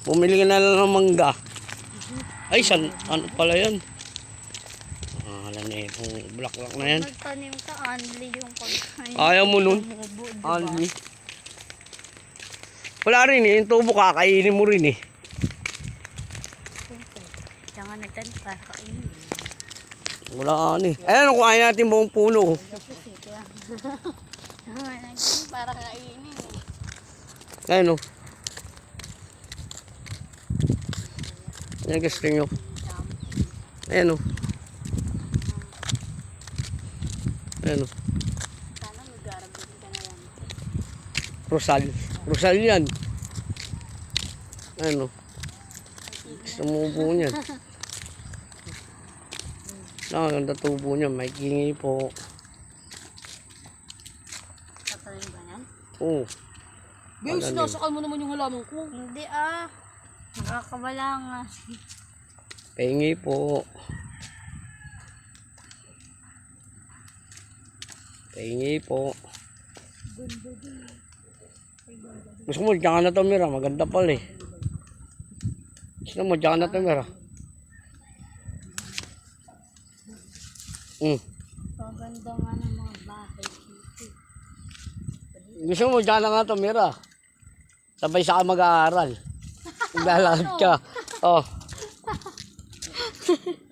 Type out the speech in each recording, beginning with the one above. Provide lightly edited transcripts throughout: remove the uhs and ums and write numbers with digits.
Bumili ka na lang ng mangga. Ay, ano pala yan? Alam na itong bulaklak na yan. Magtanim ka, Anli yung pagkain. Ayaw mo nun? Anli. Wala rin eh. Yung tubo kakainin mo rin eh. Kaya nga nagtanim para kainin. Wala ano eh. Ayan, kuhain natin buong puno. Nagtanim para kainin eh. Ayan o. Ayan gusto nyo. Ayan o. Ayan o. Sana mag-garabin ka na lang. Rosal. Rosal yan. Ayan o. Gusto mo po niyan. Ganda tubo niya. May kingi po. Tatanim ba yan? Oo. Beo, sinasakal mo naman yung halaman ko. Hindi ah. Nakakabala nga. Pengi po. Pengi po. Gusto mo, diyan ka na tumira. Maganda pala eh. Gusto mo, diyan ka na tumira. Paganda nga ng mga bahay. Gusto mo, diyan na nga tumira. Sabay sa ka mag-aaral. Maglalakad ka. Oh.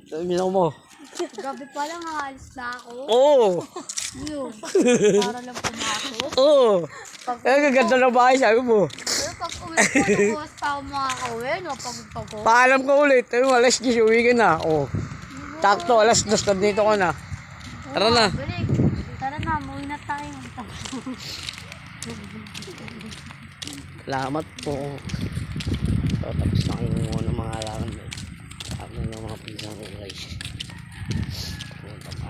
Sabi mo. Gabi pa lang, aalis na ako. Oo. Yun. Para lang pumasok. Oo. Kaya gaganda ng bahay, sabi mo. Pero pag uwi ko, bukas pa ako makakauwi. No? Pag Paalam ka ulit. Sabi mo, alas 10, uwi ka na. Oo. Takto, alas 2, dito ka na. Tara na. Balik. Tara na, muwi na tayo. Salamat po. So, tapos na kayo muna mga alakan. Sabi ng mga pinsang guys.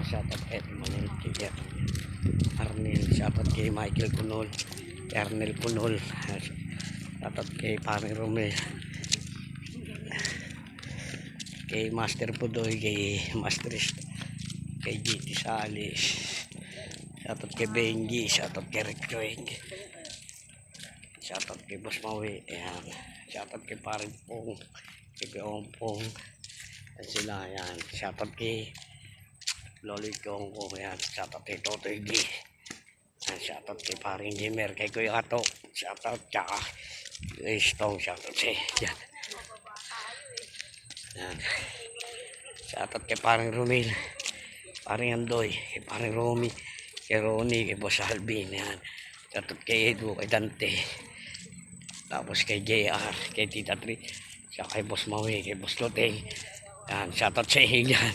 Shoutout kay Manil kay Arnel. Shoutout kay Michael Punol. Kay Arnel Punol. Shoutout kay Pami Romel. Kay Master Pudoy. Kay Masterist. Kay GT Salis. Shoutout kay Benji. Shoutout kay Rick Craig. Shoutout kay Boss Maui. Ayan. Shoutout kay Paring Pong. Kay Peong Pong. At sila. Ayan. Shoutout kay Lolo Kong ko. Ayan. Shoutout kay Totoy G. Ayan. Shoutout kay Paring Jimmer. Kay Kuya Kato. Shoutout. Tsaka kay Stone. Shoutout siya. Ayan. Ayan. Shoutout kay Paring Romil. Paring Andoy. Kay Paring Romy. Kay Ronnie. Kay Boss Alvin. Ayan. Shoutout kay Edu. Kay Dante. Tapos kay JR, kay Tita Tri, siya kay Boss Maui, kay Boss Loteng. Yan, shoutout sa iyo yan.